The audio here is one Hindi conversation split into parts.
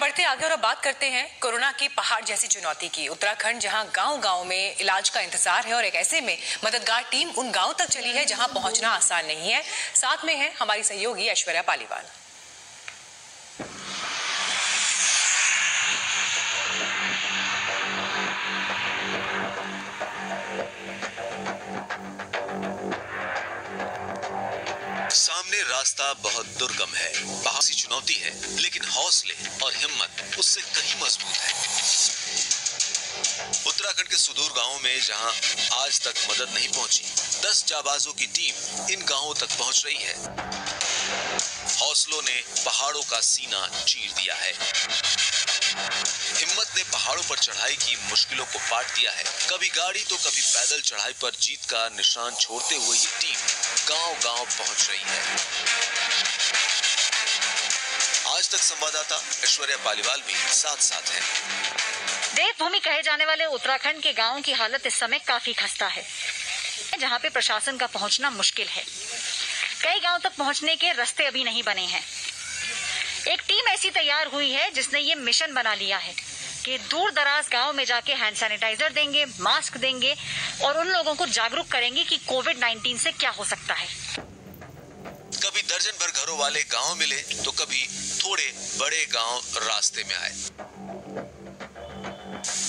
बढ़ते आगे और अब बात करते हैं कोरोना की पहाड़ जैसी चुनौती की। उत्तराखंड जहां गांव-गांव में इलाज का इंतजार है और एक ऐसे में मददगार टीम उन गांव तक चली है जहां पहुंचना आसान नहीं है। साथ में है हमारी सहयोगी ऐश्वर्या पालीवाल। सामने रास्ता बहुत दुर्गम है, पहाड़ सी चुनौती है, लेकिन हौसले और हिम्मत उससे कहीं मजबूत है। उत्तराखंड के सुदूर गांवों में जहां आज तक मदद नहीं पहुंची, 10 जाबाजों की टीम इन गांवों तक पहुंच रही है। हौसलों ने पहाड़ों का सीना चीर दिया है। हिम्मत ने पहाड़ों पर चढ़ाई की मुश्किलों को पाट दिया है। कभी गाड़ी तो कभी पैदल चढ़ाई पर जीत का निशान छोड़ते हुए ये टीम गांव-गांव पहुंच रही है। आज तक संवाददाता ऐश्वर्या पालीवाल भी साथ-साथ है। देवभूमि कहे जाने वाले उत्तराखंड के गांवों की हालत इस समय काफी खस्ता है, जहां पे प्रशासन का पहुंचना मुश्किल है। कई गांव तक पहुंचने के रास्ते अभी नहीं बने हैं। एक टीम ऐसी तैयार हुई है जिसने ये मिशन बना लिया है कि दूर दराज गांव में जाके हैंड सैनिटाइजर देंगे, मास्क देंगे और उन लोगों को जागरूक करेंगे कि कोविड-19 से क्या हो सकता है। कभी दर्जन भर घरों वाले गांव मिले तो कभी थोड़े बड़े गांव रास्ते में आए।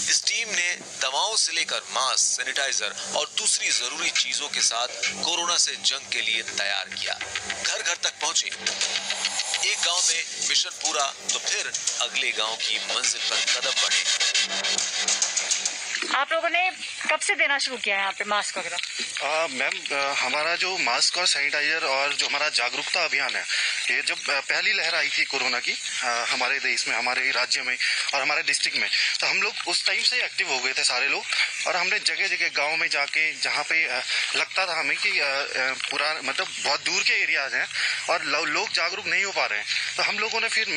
इस टीम ने दवाओं से लेकर मास्क, सैनिटाइजर और दूसरी जरूरी चीजों के साथ कोरोना से जंग के लिए तैयार किया। घर घर तक पहुंचे। एक गांव में मिशन पूरा तो फिर अगले गांव की मंजिल पर कदम बढ़े। आप लोगों ने कब से देना शुरू किया है यहाँ पे मास्क वगैरह? मैम, हमारा जो मास्क और सैनिटाइजर और जो हमारा जागरूकता अभियान है, ये जब पहली लहर आई थी कोरोना की हमारे देश में, हमारे राज्य में और हमारे डिस्ट्रिक्ट में, तो हम लोग उस टाइम से एक्टिव हो गए थे सारे लोग। और हमने जगह जगह गांव में जाके, जहाँ पे लगता था हमें कि पूरा मतलब बहुत दूर के एरियाज हैं और लोग जागरूक नहीं हो पा रहे हैं, तो हम लोगों ने फिर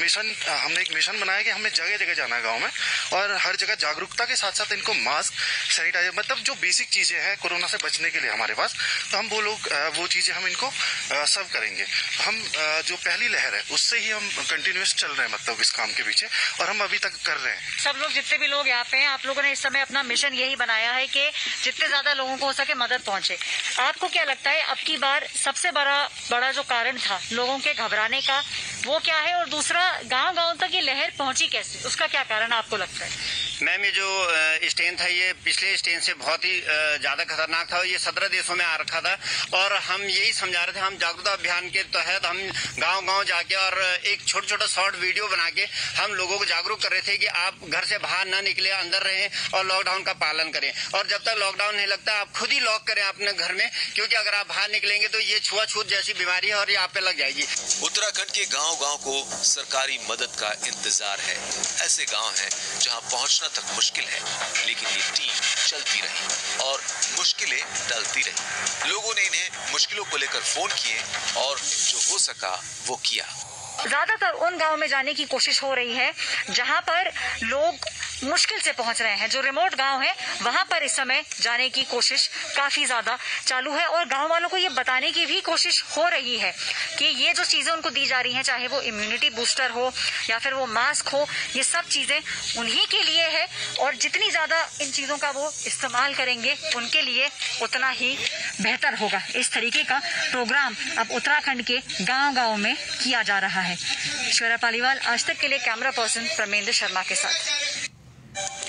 हमने एक मिशन बनाया कि हमें जगह जगह जाना है गाँव में और हर जगह जागरूकता के साथ साथ इनको मास्क, सैनिटाइजर, मतलब जो बेसिक चीजें हैं कोरोना से बचने के लिए हमारे पास, तो हम वो चीजें हम इनको सर्व करेंगे। हम जो पहली लहर है उससे ही हम कंटिन्यूअस चल रहे हैं, मतलब इस काम के पीछे, और हम अभी तक कर रहे हैं। सब लोग, जितने भी लोग यहाँ पे हैं, आप लोगों ने इस समय अपना मिशन यही बनाया है कि जितने ज्यादा लोगों को हो सके मदद पहुंचे। आपको क्या लगता है अब की बार सबसे बड़ा जो कारण था लोगों के घबराने का, वो क्या है? और दूसरा, गाँव-गाँव तक ये लहर पहुंची कैसे, उसका क्या कारण आपको लगता है? मैम, ये जो स्ट्रेन था ये पिछले स्ट्रेन से बहुत ही ज्यादा खतरनाक था। ये 17 देशों में आ रखा था और हम यही समझा रहे थे। हम जागरूकता अभियान के तहत हम गांव-गांव जाके और एक छोटा शॉर्ट वीडियो बना के हम लोगों को जागरूक कर रहे थे कि आप घर से बाहर ना निकले, अंदर रहें और लॉकडाउन का पालन करें। और जब तक लॉकडाउन नहीं लगता आप खुद ही लॉक करें अपने घर में, क्योंकि अगर आप बाहर निकलेंगे तो ये छुआछूत जैसी बीमारी है और ये आप पे लग जाएगी। उत्तराखंड के गांव-गांव को सरकारी मदद का इंतजार है। ऐसे गांव हैं जहां पहुंचना तक मुश्किल है, लेकिन ये टीम चलती रही और मुश्किलें टलती रही। लोगों ने इन्हें मुश्किलों को लेकर फोन किए और जो हो सका वो किया। ज्यादातर उन गांव में जाने की कोशिश हो रही है जहां पर लोग मुश्किल से पहुंच रहे हैं। जो रिमोट गांव है वहां पर इस समय जाने की कोशिश काफी ज्यादा चालू है और गांव वालों को ये बताने की भी कोशिश हो रही है कि ये जो चीजें उनको दी जा रही हैं, चाहे वो इम्यूनिटी बूस्टर हो या फिर वो मास्क हो, ये सब चीजें उन्हीं के लिए है और जितनी ज्यादा इन चीजों का वो इस्तेमाल करेंगे उनके लिए उतना ही बेहतर होगा। इस तरीके का प्रोग्राम अब उत्तराखंड के गाँव-गाँव में किया जा रहा है। ऐश्वर्या पालीवाल, आज तक के लिए कैमरा पर्सन प्रमेंद्र शर्मा के साथ।